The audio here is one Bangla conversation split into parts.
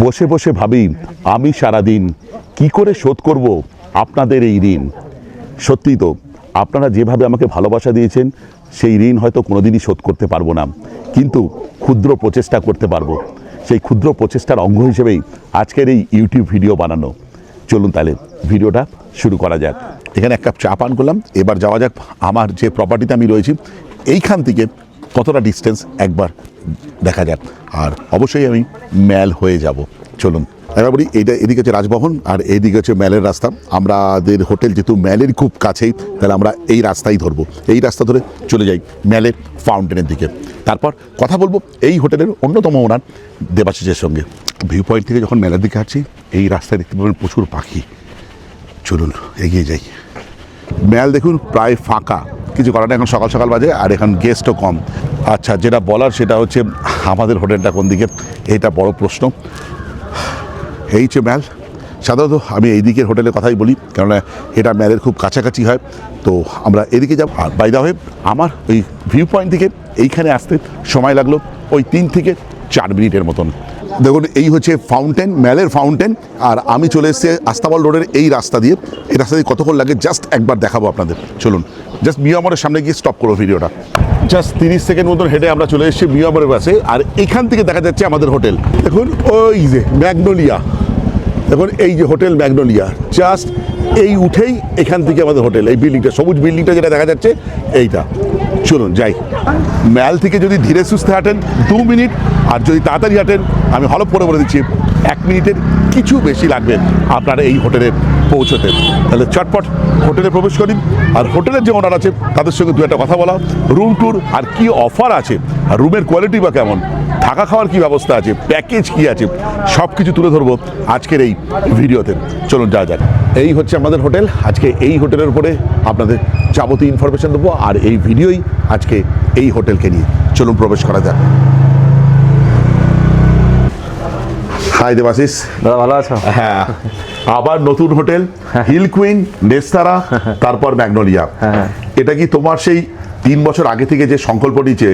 বসে বসে ভাবি আমি সারাদিন কি করে শোধ করব আপনাদের এই ঋণ। সত্যি তো, আপনারা যেভাবে আমাকে ভালোবাসা দিয়েছেন সেই ঋণ হয়তো কোনোদিনই শোধ করতে পারবো না, কিন্তু ক্ষুদ্র প্রচেষ্টা করতে পারবো। সেই ক্ষুদ্র প্রচেষ্টার অঙ্গ হিসেবেই আজকের এই ইউটিউব ভিডিও বানানো। চলুন তাহলে ভিডিওটা শুরু করা যাক। এখানে এক কাপ চা পান করলাম, এবার যাওয়া যাক আমার যে প্রপার্টিতে আমি রয়েছি এইখান থেকে কতটা ডিস্টেন্স একবার দেখা যাক, আর অবশ্যই আমি ম্যাল হয়ে যাব। চলুন এবার বলি, এইটা এদিকে হচ্ছে রাজভবন আর এইদিকে হচ্ছে ম্যালের রাস্তা। আমাদের হোটেল যেহেতু ম্যালের খুব কাছেই, তাহলে আমরা এই রাস্তাই ধরবো, এই রাস্তা ধরে চলে যাই ম্যালের ফাউন্টেনের দিকে। তারপর কথা বলবো এই হোটেলের অন্যতম ওনার দেবাশিসের সঙ্গে। ভিউ পয়েন্ট থেকে যখন ম্যালের দিকে আসছি এই রাস্তায় দেখতে পাবেন প্রচুর পাখি। চলুন এগিয়ে যাই। ম্যাল দেখুন প্রায় ফাঁকা, কিছু করার না, এখন সকাল সকাল বাজে আর এখন গেস্টও কম। আচ্ছা, যেটা বলার সেটা হচ্ছে আমাদের হোটেলটা কোন দিকে, এটা বড় প্রশ্ন। এই যে ম্যাল, সাধারণত আমি এই দিকের হোটেলের কথাই বলি, কেননা এটা ম্যালের খুব কাছাকাছি হয়, তো আমরা এদিকে যাব। আর বাই দা ওয়ে, আমার ওই ভিউ পয়েন্ট থেকে এইখানে আসতে সময় লাগলো ওই 3 থেকে 4 মিনিটের মতন। দেখুন এই হচ্ছে ফাউন্টেন, ম্যালের ফাউন্টেন, আর আমি চলে এসেছি আস্তাবল রোডের এই রাস্তা দিয়ে। এই রাস্তা দিয়ে কতক্ষণ লাগে জাস্ট একবার দেখাবো আপনাদের। চলুন জাস্ট মিয়ামরের সামনে গিয়ে স্টপ করবো ভিডিওটা। জাস্ট 30 সেকেন্ড মতন হেঁটে আমরা চলে এসেছি মিয়ামরের কাছে, আর এখান থেকে দেখা যাচ্ছে আমাদের হোটেল। দেখুন ওই যে ম্যাগনোলিয়া, দেখুন এই যে হোটেল ম্যাগনোলিয়া, জাস্ট এই উঠেই এখান থেকে আমাদের হোটেল। এই বিল্ডিংটা, সবুজ বিল্ডিংটা যেটা দেখা যাচ্ছে এইটা। চলুন যাই। ম্যাল থেকে যদি ধীরে সুস্থে হাঁটেন 2 মিনিট, আর যদি তাড়াতাড়ি হাঁটেন আমি হলপ করে বলে দিচ্ছি 1 মিনিটের কিছু বেশি লাগবে আপনারা এই হোটেলে পৌঁছতে। তাহলে চটপট হোটেলে প্রবেশ করি, আর হোটেলের যে ওনার আছে তাদের সঙ্গে 2 একটা কথা বলা, রুম ট্যুর আর কি অফার আছে, আর রুমের কোয়ালিটি বা কেমন, থাকা খাওয়ার কি ব্যবস্থা আছে, প্যাকেজ কি আছে, সব কিছু তুলে ধরবো আজকের এই ভিডিওতে। চলুন যা যাক। এই হচ্ছে আমাদের হোটেল। আজকে এই হোটেলের উপরে আপনাদের যাবতীয় ইনফরমেশন দেবো, আর এই ভিডিওই আজকে এই হোটেলকে নিয়ে। চলুন প্রবেশ করা যাক। হাই দেবাশিস, দাদা ভালো আছো? হ্যাঁ, আবার নতুন হোটেল, হিল কুইন, নেস্তারা, তারপর ম্যাগনোলিয়া। এটা কি তোমার সেই 3 বছর আগে থেকে যে সংকল্প নিয়েছে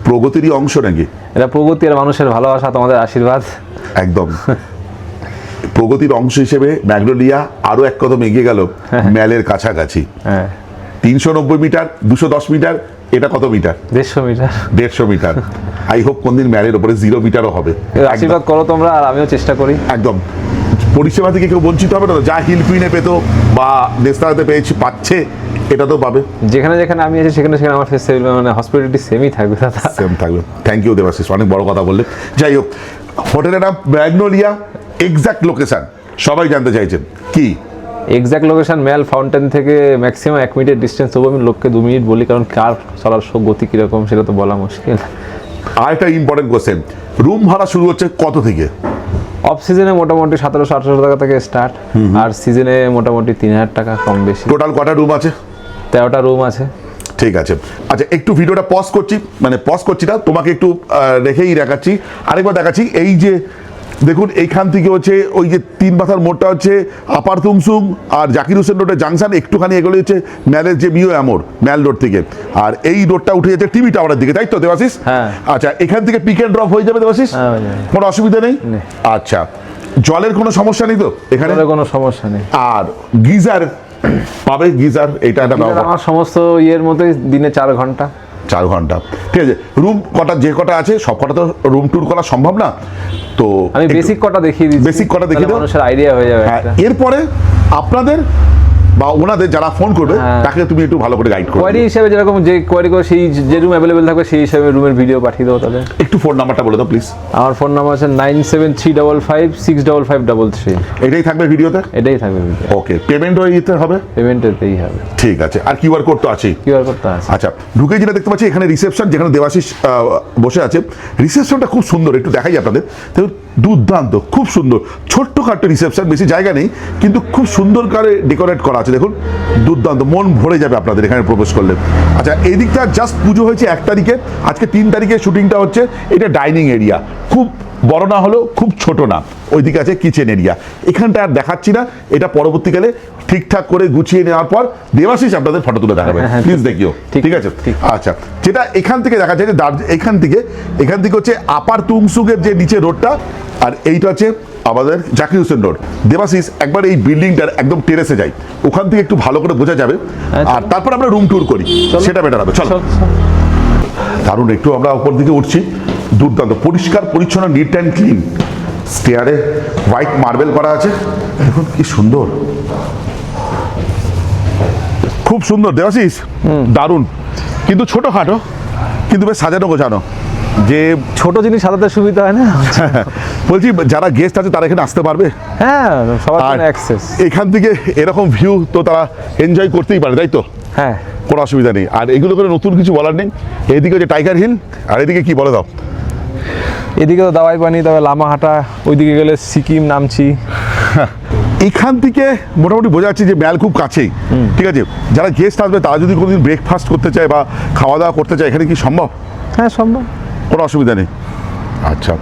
প্রগতিরই অংশ নাকি? এটা প্রগতি আর মানুষের ভালোবাসা, তোমাদের আশীর্বাদ। একদম প্রগতির অংশ হিসেবে ম্যাগনোলিয়া আরো এক কদম এগিয়ে গেল ম্যালের কাছাকাছি। 390 মিটার, 210 মিটার, এটা কত metre? 150 metre. 150 metre. I hope কোনদিন ম্যালের উপরে 0 মিটারও হবে। আশীর্বাদ করো তোমরা, আর আমিও চেষ্টা করি। একদম পরিষেবা থেকে কেউ বঞ্চিত হবে না, যা হিল কুইনে পেতো বা নেস্তারাতে পাচ্ছে এটা তো পাবে। যেখানে যেখানে আমি আছি সেখানে সেখানে আমার মানে হসপিটালিটি সেমই থাকবে দাদা। সেম থাকবে। থ্যাংক ইউ দেবাশিস, অনেক বড় কথা বললে। যাই হোক, হোটেলের নাম ম্যাগনোলিয়া, এক্সাক্ট লোকেশন সবাই জানতে চাইছেন কি? এক্সাক্ট লোকেশন ম্যাল ফাউন্টেন থেকে ম্যাক্সিমাম 1 মিনিটের ডিস্টেন্স। তবু আমি লোককে 2 মিনিট বলি, কারণ কার চলার গতি কীরকম সেটা তো বলা মুশকিল। আর একটা ইম্পর্টেন্ট কোয়েশ্চেন, রুম ভাড়া শুরু হচ্ছে কত থেকে? অফ সিজনে মোটামুটি 1700-1800 টাকা থেকে স্টার্ট, আর সিজনে মোটামুটি 3000 টাকা কম বেশি। টোটাল কটা রুম আছে? 13টা রুম আছে। ঠিক আছে। আচ্ছা, একটু ভিডিওটা পজ করছি, মানে পজ করছি না, তোমাকে একটু রেখেই দেখাচ্ছি, আরেকবার দেখাচ্ছি। এই যে দেখুন এইখান থেকে হচ্ছে ওই যে 3 মাথার মোড়টা হচ্ছে আপার তুমসুং, আর জাকির হোসেন রোডের জাংশন, একটুখানি এগুলো হচ্ছে ম্যালের যে মিও অ্যামোর ম্যাল রোড থেকে, আর এই রোডটা উঠে যাচ্ছে টিভি টাওয়ারের দিকে, তাই তো দেবাশিস? হ্যাঁ। আচ্ছা, এখান থেকে পিক অ্যান্ড ড্রপ হয়ে যাবে দেবাশিস? কোনো অসুবিধা নেই? আচ্ছা, জলের কোনো সমস্যা নেই তো এখানে? কোনো সমস্যা নেই। আর গিজার পাবে? গিজার এটা একটা আমার সমস্ত ইয়ের মধ্যে দিনে 4 ঘন্টা। 4 ঘন্টা, ঠিক আছে। রুম কটা, যে কটা আছে সব কটা তো রুম ট্যুর করা সম্ভব না, তো আমি বেসিক কটা দেখিয়ে দিচ্ছি। বেসিক কটা দেখিয়ে দাও, মানুষের আইডিয়া হয়ে যাবে। হ্যাঁ, এরপরে আপনাদের বা ওনাদের যারা ফোন করবে তাকে তুমি একটু ভালো করে গাইড করো। কোয়ারি হিসেবে যেরকম যে কোয়ারি করে সেই যে রুম অ্যাভেলেবেল থাকবে সেই হিসাবে রুমের ভিডিও পাঠিয়ে দেবো তাদের। একটু ফোন নাম্বারটা বলে দাও প্লিজ। আমার ফোন নাম্বার আছে 9735565533। এটাই থাকবে ভিডিওতে? এটাই থাকবে ভিডিও। ওকে, পেমেন্টও দিতে হবে? পেমেন্টেতেই হবে। ঠিক আছে। আর কিউআর কোড তো আছে? কিউআর কোড তো আছে। আচ্ছা, ঢুকে যেটা দেখতে পাচ্ছি এখানে রিসেপশন, যেখানে দেবাশিস বসে আছে। রিসেপশনটা খুব সুন্দর, একটু দেখাই আপনাদের। দেখুন দুর্দান্ত, খুব সুন্দর, ছোট্টখাট্ট রিসেপশন, বেশি জায়গা নেই কিন্তু খুব সুন্দর করে ডেকোরেট করা আছে। দেখুন দুর্দান্ত, মন ভরে যাবে আপনাদের এখানে প্রবেশ করলে। আচ্ছা, এই দিকটা জাস্ট পুজো হয়েছে 1 তারিখে, আজকে 3 তারিখে শুটিংটা হচ্ছে। এটা ডাইনিং এরিয়া, খুব বড় না হলেও খুব ছোট না। ওইদিকে আছে কিচেন এরিয়া, এখানটা আর দেখাচ্ছি না, এটা পরবর্তীকালে ঠিকঠাক করে গুছিয়ে নেওয়ার পর দেবাশিস আপনাদের ফটো তুলে দেখাবে, প্লিজ দেখিও, ঠিক আছে? আচ্ছা, যেটা এখান থেকে দেখা যায় যে এখান থেকে হচ্ছে আপার তুংসুকের যে নিচে রোডটা, আর এইটা হচ্ছে আমাদের জাকির হোসেন রোড। দেবাশিস একবার এই বিল্ডিংটার একদম টেরেসে যাই, ওখান থেকে একটু ভালো করে বোঝা যাবে, আর তারপর আমরা রুম ট্যুর করি, সেটা বেটার হবে। চলো দারুণ, একটু আমরা উপর দিকে উঠছি, দুর্দান্ত পরিষ্কার পরিচ্ছন্ন, নিট অ্যান্ড ক্লিন। স্টেয়ারে হোয়াইট মার্বেল করা আছে, দেখুন কি সুন্দর, খুব সুন্দর দেবাশিস, দারুণ, কিন্তু ছোটখাটো, কিন্তু বেশ সাজানো গোছানো। যে ছোট জিনিস সাজাতে সুবিধা হয় না। বলছি যারা গেস্ট আছে তারা এখানে আসতে পারবে, হ্যাঁ সবার আর জন্য অ্যাক্সেস। এখান থেকে এরকম ভিউ তো তারা এনজয় করতেই পারে, তাই তো? হ্যাঁ, কোনো অসুবিধা নেই। আর এগুলো করে নতুন কিছু বলার নেই। এইদিকে হচ্ছে টাইগার হিল, আর এদিকে কি বলে দাও? এদিকে তো দাওয়াই পানি, তবে লামাহাটা, ওইদিকে গেলে সিকিম নামছি। এখান থেকে মোটামুটি বোঝা যাচ্ছে যে ম্যাল খুব কাছেই, ঠিক আছে? যারা গেস্ট আসবে তারা যদি কোনোদিন ব্রেকফাস্ট করতে চায় বা খাওয়া দাওয়া করতে চায়, এখানে কি সম্ভব? হ্যাঁ সম্ভব, কোনো অসুবিধা নেই। আচ্ছা,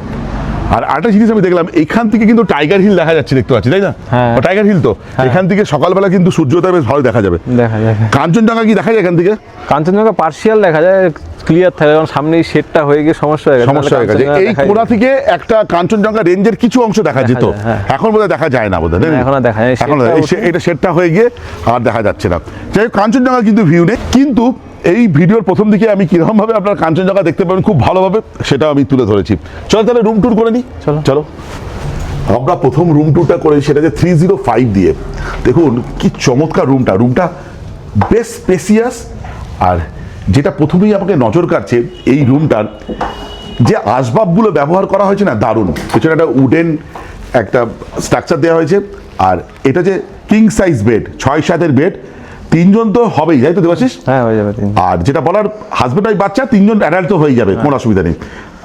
আর আরেকটা জিনিস আমি দেখলাম, এখান থেকে কিন্তু টাইগার হিল দেখা যাচ্ছে, দেখতে পাচ্ছি, তাই না? হ্যাঁ। টাইগার হিল তো এখান থেকে সকালবেলা কিন্তু সূর্যোদয় বেশ ভালো দেখা যাবে। দেখা যায়। কাঞ্চনজঙ্ঘা কি দেখা যায় এখান থেকে? কাঞ্চনজঙ্ঘা পার্শিয়াল দেখা যায়, ক্লিয়ার থাকে, কারণ সামনেই শেডটা হয়ে গিয়ে সমস্যা হয়ে গেছে। সমস্যা হয়ে গেছে, এই কোণা থেকে একটা কাঞ্চনজঙ্ঘা রেঞ্জের কিছু অংশ দেখা যেত, যায়, হ্যাঁ। এখন বোধহয় দেখা যায় না, বোধহয় এখন আর দেখা যায় না, এখন শেডটা এটা শেডটা হয়ে গিয়ে আর দেখা যাচ্ছে না। যাই হোক, কাঞ্চনজঙ্ঘা কিন্তু ভিউ নেই, কিন্তু এই ভিডিওর প্রথম দিকে আমি কিরকম ভাবে আপনার কাঞ্চনজঙ্ঘা দেখতে পাবেন খুব ভালোভাবে, সেটা আমি তুলে ধরেছি। চলো তাহলে রুম ট্যুর করে নিই, চলো। আমরা প্রথম রুম ট্যুরটা করেছি, সেটা যে 305 দিয়ে। দেখুন কি চমৎকার রুমটা বেশ স্পেসিয়াস। আর যেটা প্রথমেই আমাকে নজর কাটছে, এই রুমটার যে আসবাবগুলো ব্যবহার করা হয়েছে না, দারুণ। পেছনে একটা উডেন একটা স্ট্রাকচার দেওয়া হয়েছে, আর এটা যে কিং সাইজ বেড, 6-7 বেড, 3 জন তো হবেই, তাই তো দেবাশিস? হ্যাঁ হয়ে যাবে 3। আর যেটা বলার, হাজবেন্ড ওয়াইফ বাচ্চা 3 জন অ্যাডাল্ট তো হয়ে যাবে, কোনো অসুবিধা নেই।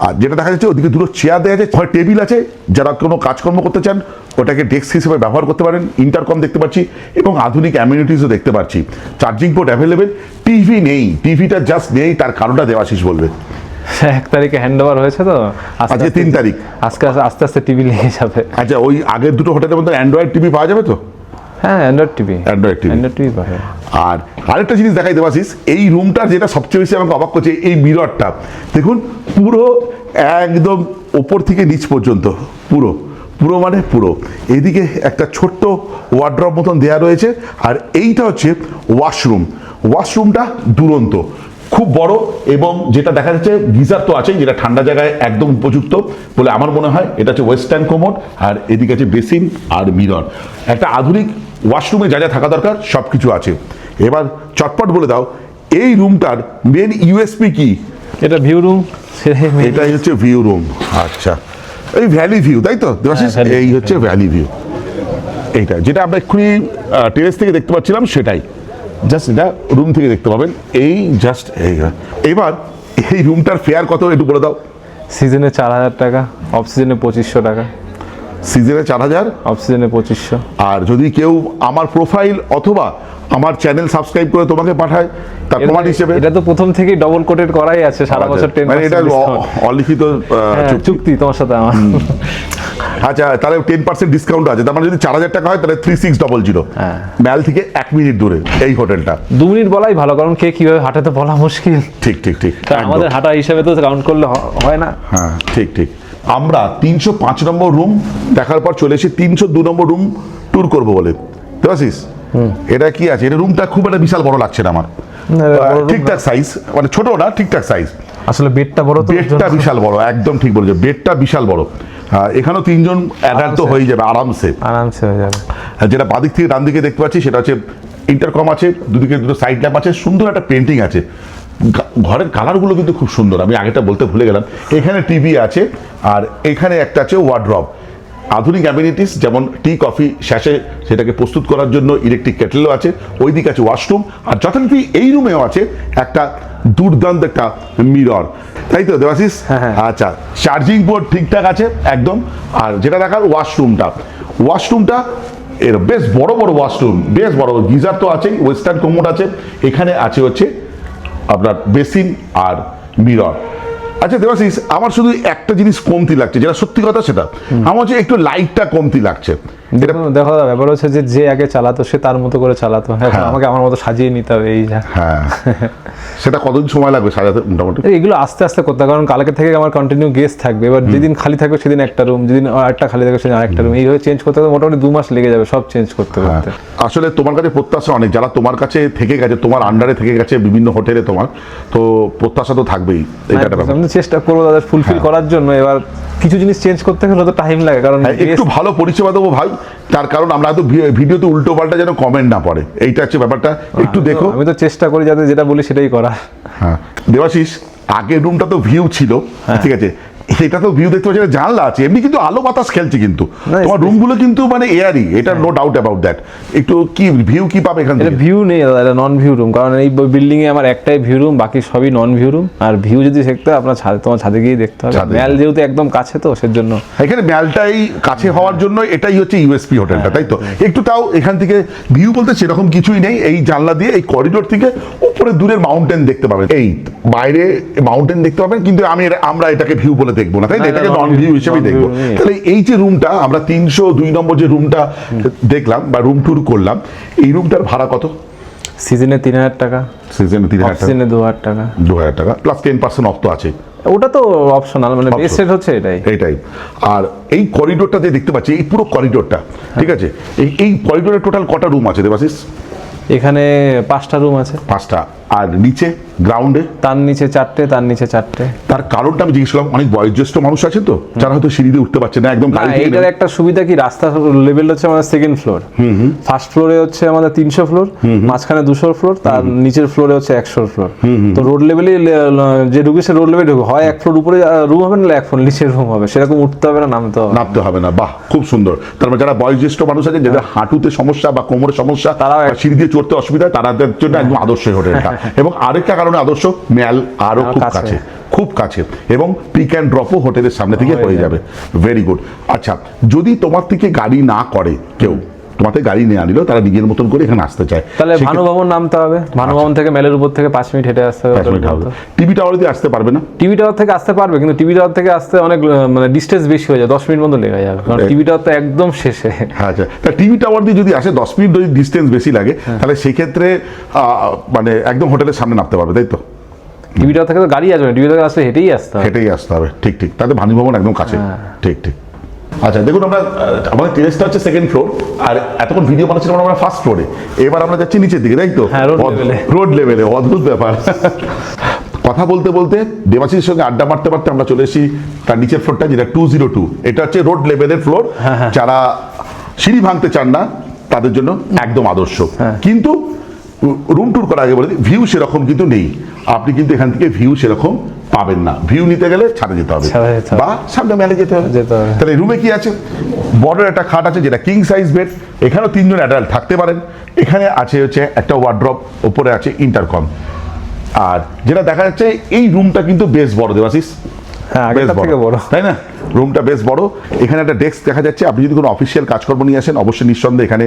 আর যেটা দেখা যাচ্ছে ওদিকে দুটো চেয়ার দেওয়া আছে, হয় টেবিল আছে, যারা কোনো কাজকর্ম করতে চান ওটাকে ডেস্ক হিসেবে ব্যবহার করতে পারেন। ইন্টারকম দেখতে পাচ্ছি এবং আধুনিক অ্যামিউনিটিসও দেখতে পাচ্ছি। Charging port available. টিভি নেই, টিভিটা জাস্ট নেই, তার কারণটা দেবাশিস বলবে। 1 তারিখে হ্যান্ড ওভার হয়েছে তো, আজকে 3 তারিখ, আজকে আস্তে আস্তে টিভি লেগে যাবে। আচ্ছা, ওই আগের দুটো হোটেলের মধ্যে অ্যান্ড্রয়েড টিভি পাওয়া যাবে তো? হ্যাঁ অ্যান্ড্রয়েড টিভি পাবে। আর আরেকটা জিনিস দেখাই দেবাশিস, এই রুমটার যেটা সবচেয়ে বেশি আমাকে অবাক করছে, এই মিররটা দেখুন, পুরো একদম ওপর থেকে নিচ পর্যন্ত পুরো মানে পুরো। এইদিকে একটা ছোট্ট ওয়ার্ড্রপ মতন দেওয়া রয়েছে, আর এইটা হচ্ছে ওয়াশরুমটা দুরন্ত, খুব বড়, এবং যেটা দেখা যাচ্ছে গিজার তো আছেই, যেটা ঠান্ডা জায়গায় একদম উপযুক্ত বলে আমার মনে হয়। এটা হচ্ছে ওয়েস্টার্ন কোমোড, আর এদিকে আছে বেসিন আর মিরর। একটা আধুনিক ওয়াশরুমে যা যা থাকা দরকার সব কিছু আছে। এবার চটপট বলে দাও, এই রুমটার মেন ইউএসপি কি? এটা ভিউ রুম, এটাই হচ্ছে ভিউ রুম। আচ্ছা, এই ভ্যালি ভিউ, তাই তো দেবাশিস? এই হচ্ছে ভ্যালি ভিউ, এইটা যেটা আমরা এক্ষুনি টেরেস থেকে দেখতে পাচ্ছিলাম, সেটাই জাস্ট এটা রুম থেকে দেখতে পাবেন। এই জাস্ট এবার এই রুমটার ফেয়ার কত একটু বলে দাও। সিজনে 4000 টাকা, অফ সিজনে 2500 টাকা। সিজনে 4000, অফ সিজনে 2500। আর যদি কেউ আমার প্রোফাইল অথবা আমার চ্যানেল সাবস্ক্রাইব করে তোমাকে পাঠায়, তার প্রমাণ হিসেবে? এটা তো প্রথম থেকেই ডবল কোটেড করাই আছে, সারা বছর 10%, মানে এটা অলিখিত চুক্তি তোমার সাথে আমার। আচ্ছা, তাহলে 10% ডিসকাউন্ট আছে। তার মানে যদি 4000 টাকা হয় তাহলে 3600, ম্যাল থেকে 1 মিনিট দূরে এই হোটেলটা। 2 মিনিট বলাই ভালো, কারণ কে কিভাবে হাঁটে তো বলা মুশকিল। ঠিক আমাদের হাঁটা হিসাবে তো কাউন্ট করলে হয় না। হ্যাঁ ঠিক। আমরা 305 নম্বর রুম দেখার পর চলে এসে 302 নম্বর রুম ট্যুর করবো বলে। দেবাশিস, এটা কি আছে? এটা রুমটা খুব একটা বিশাল বড় লাগছে না আমার, ঠিকঠাক সাইজ, মানে ছোট না, ঠিকঠাক সাইজ। আসলে বেডটা বড় তো, বেডটা বিশাল বড়, একদম ঠিক বলেছো, বেডটা বিশাল বড়। এখানেও 3 জন অ্যাডাল্ট তো হয়ে যাবে আরামসে হয়ে যাবে। যেটা বাদিক থেকে ডান দিকে দেখতে পাচ্ছি, সেটা হচ্ছে ইন্টারকম আছে, দুদিকে দুটো সাইড ল্যাম্প আছে, সুন্দর একটা পেন্টিং আছে। ঘরের কালারগুলো কিন্তু খুব সুন্দর, আমি আগেটা বলতে ভুলে গেলাম। এখানে টিভি আছে, আর এখানে একটা আছে ওয়ার্ড্রব। আধুনিক অ্যামিনিটিস যেমন টি কফি শ্যাশে, সেটাকে প্রস্তুত করার জন্য ইলেকট্রিক কেটেলও আছে। ওই দিকে আছে ওয়াশরুম, আর যথারীতি এই রুমেও আছে একটা দুর্দান্ত একটা মিরর, তাই তো দেবাশিস? আচ্ছা, চার্জিং পোর্ট ঠিকঠাক আছে একদম। আর যেটা দেখার, ওয়াশরুমটা এর বেশ বড় ওয়াশরুম, বেশ বড়। গিজার তো আছেই, ওয়েস্টার্ন কোমোড আছে, এখানে আছে হচ্ছে আপনার বেসিন আর মিরর। আচ্ছা দেবাশিস, আমার শুধু একটা জিনিস কমতি লাগছে, যেটা সত্যি কথা, সেটা আমার হচ্ছে একটু লাইটটা কমতি লাগছে। এটা দেখো দাদা, ব্যাপার হচ্ছে যে আগে চালাতো সে তার মতো করে চালাতো, এখন আমাকে আমার মতো সাজিয়ে নিতে হবে, এই যা। হ্যাঁ, সেটা কতদিন সময় লাগবে সাজাতে মোটামুটি? এগুলো আস্তে আস্তে করতে হবে, কারণ কালকে থেকে আমার কন্টিনিউ গেস্ট থাকবে। এবার যেদিন খালি থাকবে সেদিন একটা রুম, যেদিন আরেকটা খালি থাকবে সেদিন আরেকটা রুম, এইভাবে চেঞ্জ করতে মোটামুটি 2 মাস লেগে যাবে সব চেঞ্জ করতে করতে। আসলে তোমার কাছে প্রত্যাশা অনেক, যারা তোমার কাছে থেকে গেছে, তোমার আন্ডারে থেকে গেছে বিভিন্ন হোটেলে, তোমার তো প্রত্যাশা তো থাকবেই। এটা আমি চেষ্টা করবো দাদা ফুলফিল করার জন্য। এবার কিছু জিনিস চেঞ্জ করতে গেলে তো টাইম লাগে, কারণ একটু ভালো পরিষেবা দেবো ভাই, তার কারণ আমরা তো ভিডিওতে উল্টো পাল্টা যেন কমেন্ট না পড়ে, এইটা হচ্ছে ব্যাপারটা। একটু দেখো, আমি তো চেষ্টা করি যাতে যেটা বলি সেটাই করা। হ্যাঁ দেবাশিস, আগের রুমটা তো ভিউ ছিল, ঠিক আছে, এটা তো ভিউ দেখতে পাচ্ছি, জানলা আছে, এমনি কিন্তু আলো বাতাস খেলছে, কিন্তু তোমার রুমগুলো কিন্তু মানে এয়ারই, এটা নো ডাউট অ্যাবাউট দ্যাট। একটু কি ভিউ কি পাবে এখান থেকে? ভিউ নেই দাদা, এটা নন ভিউ রুম, কারণ এই বিল্ডিং এ আমার একটাই ভিউ রুম, বাকি সবই নন ভিউ রুম। আর ভিউ যদি দেখতে হয় আপনার ছাদে, তোমার ছাদে গিয়ে দেখতে হবে, ম্যাল যেহেতু একদম কাছে, তো সেজন্য এখানে ম্যালটাই কাছে হওয়ার জন্য এটাই হচ্ছে ইউএসপি হোটেলটা, তাই তো? একটু তাও এখান থেকে ভিউ বলতে সেরকম কিছুই নেই, এই জানলা দিয়ে এই করিডোর থেকে উপরে দূরের মাউন্টেন দেখতে পাবেন, এই বাইরে মাউন্টেন দেখতে পাবেন, কিন্তু আমরা এটাকে ভিউ বলে দেখবো না, তাই না? এটাকে নন ভিউ হিসেবেই দেখবো। তাহলে এই যে রুমটা আমরা 302 নম্বর যে রুমটা দেখলাম বা রুম ট্যুর করলাম, এই রুমটার ভাড়া কত? সিজনে 3000 টাকা, সিজনে 3000 টাকা, সিজনে 2000 টাকা, 2000 টাকা প্লাস 10% অফ তো আছে। ওটা তো অপশনাল, মানে বেস রেট হচ্ছে এটাই। আর এই করিডোরটা যে দেখতে পাচ্ছি, এই পুরো করিডোরটা, ঠিক আছে, এই করিডোরে টোটাল কটা রুম আছে দেবাশিস? এখানে 5টা রুম আছে। 5টা। আর নিচে গ্রাউন্ডে? তার নিচে 4টে, তার নিচে 4টে। তার কারণটা আমি জিজ্ঞেস করলাম, অনেক বয়োজ্যেষ্ঠ মানুষ আছে তো, যারা হয়তো সিঁড়ি দিয়ে উঠতে পারছে না, একদম গাড়ি থেকে এটার একটা সুবিধা কি, রাস্তার লেভেল হচ্ছে আমাদের 2nd ফ্লোর, ফার্স্ট ফ্লোরে হচ্ছে আমাদের 300 ফ্লোর, মাঝখানে 200 ফ্লোর, তার নিচের ফ্লোরে হচ্ছে 100 ফ্লোর। তো রোড লেভেলে যে ঢুকে সে রোড লেভেলে ঢুকে, হয় 1 ফ্লোর উপরে রুম হবে, না 1 ফ্লোর নিচের রুম হবে, সেরকম উঠতে হবে না, নামতে হবে না। বাহ, খুব সুন্দর। তার মানে যারা বয়োজ্যেষ্ঠ মানুষ আছে, যাদের হাঁটুতে সমস্যা বা কোমরের সমস্যা, তারা সিঁড়ি দিয়ে চড়তে অসুবিধা, তাদের জন্য একদম আদর্শ হোটেলটা। এবং আরেকটা কারণে আদর্শ, ম্যাল আরো খুব কাছে, এবং পিক অ্যান্ড ড্রপও হোটেলের সামনে থেকে হয়ে যাবে। Very good. আচ্ছা, যদি তোমার থেকে গাড়ি না করে কেউ, তোমাতে গাড়ি নিয়ে আনিল, তারা নিজের মতন করে এখানে আসতে চায়, তাহলে ভানুভবন নামতে হবে। ভানুভবন থেকে মেলের উপর থেকে 5 মিনিট হেঁটে আসতে হবে। টিভি টাওয়ার দিয়ে আসতে পারবে না? টিভি টাওয়ার থেকে আসতে পারবে, কিন্তু টিভি টাওয়ার থেকে আসতে অনেক মানে ডিস্টেন্স বেশি হয়ে যায়, 10 মিনিট মতো লেগে যাবে, কারণ টিভি টাওয়ার তো একদম শেষে। আচ্ছা, তা টিভি টাওয়ার দিয়ে যদি আসে 10 মিনিট যদি ডিস্টেন্স বেশি লাগে, তাহলে সেই ক্ষেত্রে মানে একদম হোটেলের সামনে নামতে পারবে, তাই তো? টিভি টাওয়ার থেকে তো গাড়ি আসবে না, টিভি টাওয়ার আসলে হেঁটেই আসতে হবে। ঠিক, তাতে ভানুভবন একদম কাছে। ঠিক। আচ্ছা দেখুন, আমরা আমাদের টেরেসটা হচ্ছে 2nd ফ্লোর, আর এতক্ষণ ভিডিও বানাচ্ছিলাম আমরা 1st ফ্লোরে, এবার আমরা যাচ্ছি নিচের দিকে, তাই তো? রোড লেভেলে, অদ্ভুত ব্যাপার। কথা বলতে বলতে দেবাশিসের সঙ্গে আড্ডা মারতে মারতে আমরা চলে এসেছি তার নিচের ফ্লোরটা, যেটা 202। এটা হচ্ছে রোড লেভেলের ফ্লোর। যারা সিঁড়ি ভাঙতে চান না তাদের জন্য একদম আদর্শ। কিন্তু রুম ট্যুর করার আগে বলে দিই, ভিউ সেরকম কিন্তু নেই, আপনি কিন্তু এখান থেকে ভিউ সেরকম পাবেন না। ভিউ নিতে গেলে ছাদে যেতে হবে বা সামনে মেলে যেতে হবে। তাহলে রুমে কি আছে? বড় একটা খাট আছে, যেটা কিং সাইজ বেড, এখানেও 3 জন অ্যাডাল্ট থাকতে পারেন। এখানে আছে হচ্ছে একটা ওয়ার্ড্রপ, উপরে আছে ইন্টারকম। আর যেটা দেখা যাচ্ছে, এই রুমটা কিন্তু বেশ বড় দেবাশিস, বেশ বড়, তাই না? রুমটা বেশ বড়। এখানে একটা ডেস্ক দেখা যাচ্ছে, আপনি যদি কোনো অফিসিয়াল কাজকর্ম নিয়ে আসেন, অবশ্যই নিঃসন্দেহে এখানে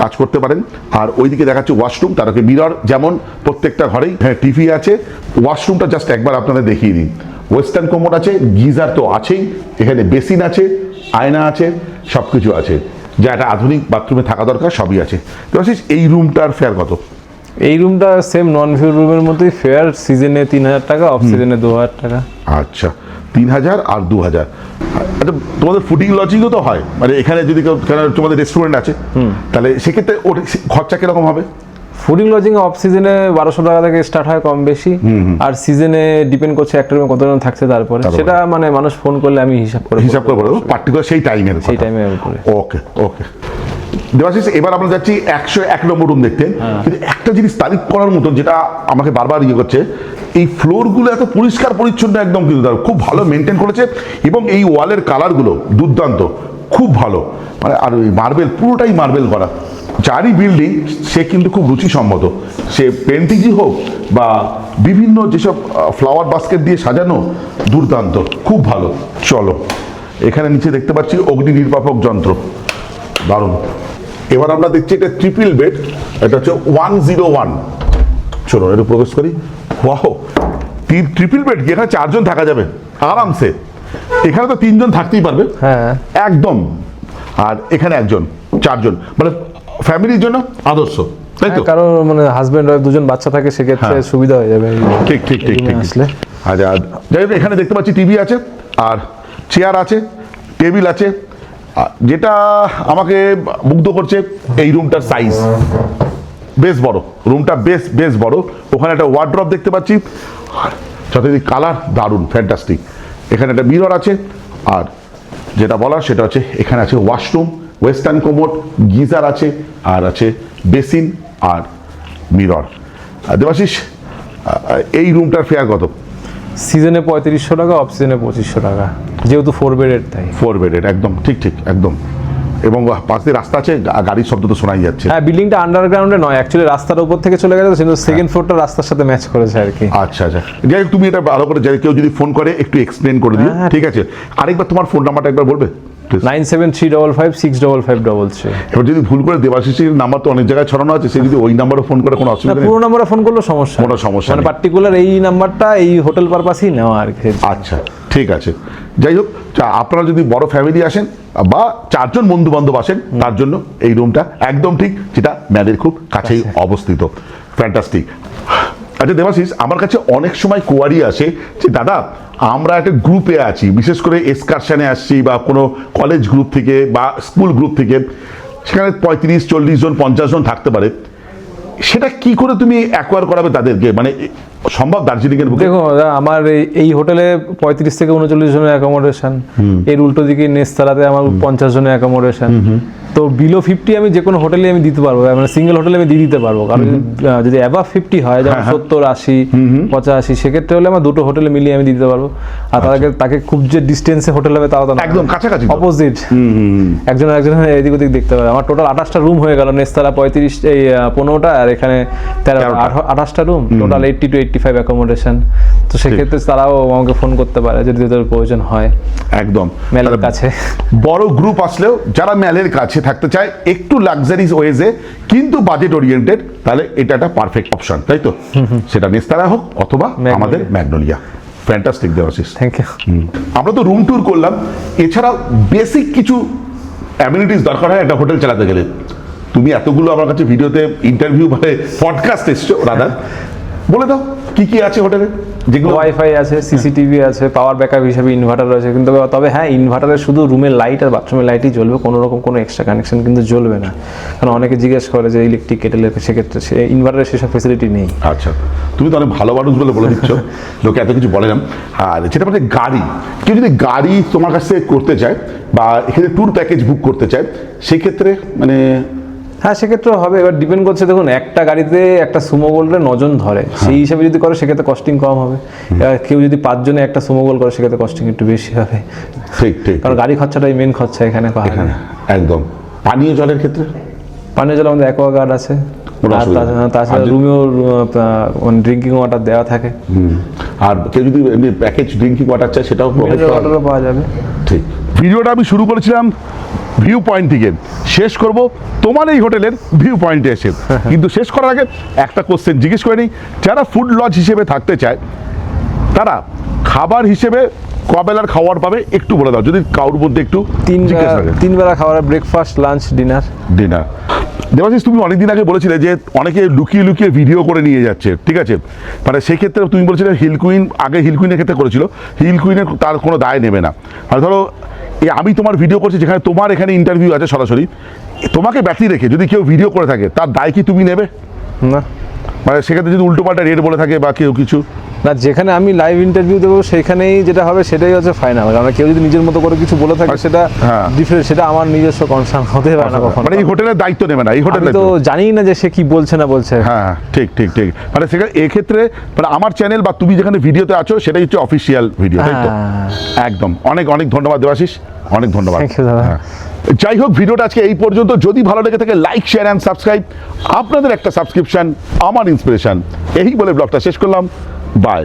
কাজ করতে পারেন। আর ওইদিকে দেখাচ্ছে ওয়াশরুম, তার আগে মিরর, যেমন প্রত্যেকটা ঘরেই। হ্যাঁ, টিভি আছে। ওয়াশরুমটা জাস্ট একবার আপনাদের দেখিয়ে দিই। ওয়েস্টার্ন কোমোড আছে, গিজার তো আছেই, এখানে বেসিন আছে, আয়না আছে, সব কিছু আছে, যা একটা আধুনিক বাথরুমে থাকা দরকার, সবই আছে। তো এই রুমটার ফেয়ার কত? এই রুমটা সেম নন ভিউ রুমের মতোই ফেয়ার, সিজনে 3000 টাকা, অফ সিজনে 2000 টাকা। আচ্ছা, 3000 আর 2000। আচ্ছা, তোমাদের ফুডিং লজিংও তো হয়, মানে এখানে যদি তোমাদের রেস্টুরেন্ট আছে, তাহলে সেক্ষেত্রে ওর খরচা কিরকম হবে? ফুডিং লজিং অফ সিজনে 1200 টাকা থেকে স্টার্ট হয়, কম বেশি। আর সিজনে ডিপেন্ড করছে একটা রুমে কতজন থাকছে, তারপরে সেটা মানে মানুষ ফোন করলে আমি হিসাব করে বলবো, পার্টিকুলার সেই টাইমের উপরে। ওকে। দেবাশিস, এবার আমরা যাচ্ছি 101 নম্বর রুম দেখতে। কিন্তু একটা জিনিস তারিফ করার মতন, যেটা আমাকে বারবার করছে, এই ফ্লোরগুলো এত পরিষ্কার পরিচ্ছন্ন, একদম কিন্তু খুব ভালো মেনটেন করেছে, এবং এই ওয়ালের কালারগুলো দুর্দান্ত, খুব ভালো। মানে আর ওই মার্বেল, পুরোটাই মার্বেল করা। যারই বিল্ডিং সে কিন্তু খুব রুচিসম্মত, সে পেন্টিংই হোক বা বিভিন্ন যেসব ফ্লাওয়ার বাস্কেট দিয়ে সাজানো, দুর্দান্ত, খুব ভালো। চলো, এখানে নিচে দেখতে পাচ্ছি অগ্নি নির্বাপক যন্ত্র, দারুণ। এবার আমরা দেখছি এটা ট্রিপল বেড, এটা হচ্ছে 101। চলো একটু প্রবেশ করি। ওয়াও, ট্রিপল বেড এখানে 4 জন থাকা যাবে আরামসে। এখানে তো 3 জন থাকতেই পারবে হ্যাঁ একদম, আর এখানে 1 জন, 4 জন, মানে ফ্যামিলির জন্য আদর্শ, তাই তো? কারণ মানে হাজবেন্ড ওয়াইফ দুজন বাচ্চা থাকে, সেক্ষেত্রে হ্যাঁ। সুবিধা হয়ে যাবে ঠিক ঠিক ঠিক ঠিক আসলে। আচ্ছা, যাই হোক এখানে দেখতে পাচ্ছি টিভি আছে, আর চেয়ার আছে, টেবিল আছে। যেটা আমাকে মুগ্ধ করছে এই রুমটার সাইজ বেশ বড়, রুমটা বেশ বড়। ওখানে একটা ওয়ার্ড্রপ দেখতে পাচ্ছি, আর যথারীতি কালার দারুণ, ফ্যান্টাস্টিক। এখানে একটা মিরর আছে, আর যেটা বলার সেটা হচ্ছে এখানে আছে ওয়াশরুম, ওয়েস্টার্ন কোমোড, গিজার আছে, আর আছে বেসিন আর মিরর। দেবাশিস, এই রুমটার ফেয়ার কত? সিজনে 3500 টাকা, অফ সিজনে 2500 টাকা, যেহেতু 4 বেডের তাই। 4 বেডের, একদম ঠিক ঠিক একদম। এবং পাশ দিয়ে রাস্তা আছে, গাড়ির শব্দ তো শোনাই যাচ্ছে। হ্যাঁ, বিল্ডিংটা আন্ডারগ্রাউন্ডে নয়, অ্যাকচুয়ালি রাস্তার উপর থেকে চলে গেছে, কিন্তু সেকেন্ড ফ্লোরটা রাস্তার সাথে ম্যাচ করেছে আর কি। আচ্ছা আচ্ছা, যাই হোক তুমি এটা ভালো করে, যাই কেউ যদি ফোন করে একটু এক্সপ্লেন করে দিও, হ্যাঁ, ঠিক আছে? আরেকবার তোমার ফোন নাম্বারটা একবার বলবে? 9735565533। এবার যদি ভুল করে দেবাশিসের নাম্বার তো অনেক জায়গায় ছড়ানো আছে, সে যদি ওই নাম্বারে ফোন করে কোনো অসুবিধা নেই? পুরো নাম্বারে ফোন করলে সমস্যা কোনো সমস্যা মানে নেই। পার্টিকুলার এই নাম্বারটা এই হোটেল পারপাসই নেওয়া আর কি। আচ্ছা ঠিক আছে, যাই হোক আপনারা যদি বড় ফ্যামিলি আসেন বা 4 জন বন্ধু বান্ধব আসেন, তার জন্য এই রুমটা একদম ঠিক, যেটা ম্যালের খুব কাছেই অবস্থিত। ফ্যান্টাস্টিক। আচ্ছা দেবাশিস, আমার কাছে অনেক সময় কোয়ারি আসে যে দাদা আমরা একটা গ্রুপে আছি, বিশেষ করে এক্সকারশনে আসছি বা কোনো কলেজ গ্রুপ থেকে বা স্কুল গ্রুপ থেকে, সেখানে 35, 40 জন, 50 জন থাকতে পারে, সেটা কি করে তুমি অ্যাকোয়ার করাবে তাদেরকে, মানে সম্ভব দার্জিলিংয়ের বুকে? দেখো আমার এই হোটেলে 35 থেকে 39 জনের অ্যাকোমোডেশন, এর উল্টো দিকে নেস্তারাতে আমার 50 জনের অ্যাকোমোডেশন। তো বিলো 50 আমি যে কোনো হোটেলে আমি দিতে পারবো, মানে সিঙ্গেল হোটেলে আমি দিয়ে দিতে পারবো। কারণ যদি অ্যাবাভ 50 হয়, যেমন 70, 80, 85, সেক্ষেত্রে হলে আমার দুটো হোটেলে মিলিয়ে আমি দিতে পারবো। আর তাকে খুব যে ডিস্টেন্সে হোটেল হবে তাও তো না, একদম কাছাকাছি, অপোজিট, একজন এদিক ওদিক দেখতে পারে। আমার টোটাল 28টা রুম হয়ে গেল, নেস্তারা 15টা, আর এখানে 28টা রুম, টোটাল 80 to 85 অ্যাকোমোডেশন। তো সেক্ষেত্রে তারাও আমাকে ফোন করতে পারে যদি তাদের প্রয়োজন হয়। একদম ম্যালের কাছে বড় গ্রুপ আসলেও যারা ম্যালের কাছে থাকতে চায় একটু লাক্সারিজ ওয়েজে কিন্তু বাজেট ওরিয়েন্টেড, তাহলে এটা একটা পারফেক্ট অপশন, তাই তো? সেটা নেস্তারা হোক অথবা আমাদের Magnolia. Fantastic Debashish, thank you. আমরা তো রুম ট্যুর করলাম, এছাড়াও বেসিক কিছু অ্যামিনিটিস দরকার হয় একটা হোটেল চালাতে গেলে। তুমি এতগুলো আমার কাছে ভিডিওতে ইন্টারভিউ মানে পডকাস্ট এসছো, রাধা বলে দাও কি কি আছে হোটেলে? যেগুলো ওয়াইফাই আছে, সিসিটিভি আছে, পাওয়ার ব্যাকআপ হিসেবে ইনভার্টার রয়েছে, কিন্তু তবে হ্যাঁ, ইনভার্টারের শুধু রুমের লাইট আর বাথরুমের লাইটই জ্বলবে, কোনো রকম কোনো এক্সট্রা কানেকশন কিন্তু জ্বলবে না। কারণ অনেকে জিজ্ঞেস করে যে ইলেকট্রিক কেটেলের, সেক্ষেত্রে ইনভার্টারের সেসব ফেসিলিটি নেই। আচ্ছা, তুমি তো অনেক ভালো মানুষ বলে দিচ্ছ, লোকে এত কিছু বলে না। আর যেটা মানে গাড়ি, কেউ যদি গাড়ি তোমার কাছ থেকে করতে চায় বা এখানে ট্যুর প্যাকেজ বুক করতে চায়, সেক্ষেত্রে মানে হ্যাঁ, সেক্ষেত্রে হবে। এবার ডিপেন্ড করছে, দেখুন একটা গাড়িতে একটা সুমো গোল্ডে 9 জন ধরে, সেই হিসাবে যদি করে সেক্ষেত্রে কস্টিং কম হবে। এবার কেউ যদি 5 জনে একটা সুমো গোল করে, সেক্ষেত্রে কস্টিং একটু বেশি হবে। ঠিক ঠিক, কারণ গাড়ি খরচাটাই মেন খরচা এখানে। একদম। পানীয় জলের ক্ষেত্রে পানীয় জল আমাদের অ্যাকোয়াগার্ড আছে, আর তাছাড়া রুমেও ড্রিঙ্কিং ওয়াটার দেওয়া থাকে। আর কেউ যদি এমনি প্যাকেজ ড্রিঙ্কিং ওয়াটার চায় সেটাও ওয়াটারও পাওয়া যাবে। ঠিক। ভিডিওটা আমি শুরু করেছিলাম ভিউ পয়েন্ট থেকে, শেষ করব তোমার এই হোটেলের ভিউ পয়েন্টে এসে। কিন্তু শেষ করার আগে একটা কোশ্চেন জিজ্ঞেস করে নিই, যারা ফুড লজ হিসেবে থাকতে চায় তারা খাবার হিসেবে কবেলার খাবার পাবে একটু বলে দাও, যদি কারোর মধ্যে একটু 3 বেলা খাবার, ব্রেকফাস্ট, লাঞ্চ, ডিনার। দেবাশিস, তুমি অনেকদিন আগে বলেছিলে যে অনেকে লুকিয়ে লুকিয়ে ভিডিও করে নিয়ে যাচ্ছে, ঠিক আছে? মানে সেক্ষেত্রে তুমি বলেছিলে হিল কুইন, আগে হিল কুইনের ক্ষেত্রে করেছিল, হিল কুইনের তার কোনো দায় নেবে না। আর ধরো আমি তোমার ভিডিও করছি, যেখানে তোমার এখানে ইন্টারভিউ আছে সরাসরি, তোমাকে ব্যতি রেখে যদি কেউ ভিডিও করে থাকে, তার দায় কি তুমি নেবে না? মানে সেক্ষেত্রে যদি উল্টোপাল্টা রেট বলে থাকে বা কেউ কিছু না, যেখানে আমি লাইভ ইন্টারভিউ দেবো সেখানেই যেটা হবে সেটাই হচ্ছে ফাইনাল। কারণ কেউ যদি নিজের মতো করে কিছু বলে থাকে, সেটা ডিফারেন্ট, সেটা আমার নিজস্ব কনসার্ন হতে পারে না কখনো। মানে এই হোটেলের দায়িত্ব নেবে না, এই হোটেলে তো জানি না যে সে কি বলছে না বলছে। হ্যাঁ ঠিক ঠিক ঠিক, মানে সেখানে এক্ষেত্রে মানে আমার চ্যানেল বা তুমি যেখানে ভিডিওতে আছো সেটাই হচ্ছে অফিসিয়াল ভিডিও, তাই তো? একদম। অনেক অনেক ধন্যবাদ দেবাশিস, অনেক ধন্যবাদ। যাই হোক, ভিডিওটা আজকে এই পর্যন্ত। যদি ভালো লেগে থাকে লাইক, শেয়ার অ্যান্ড সাবস্ক্রাইব। আপনাদের একটা সাবস্ক্রিপশন আমার ইন্সপিরেশন। এই বলে ব্লগটা শেষ করলাম। বাই।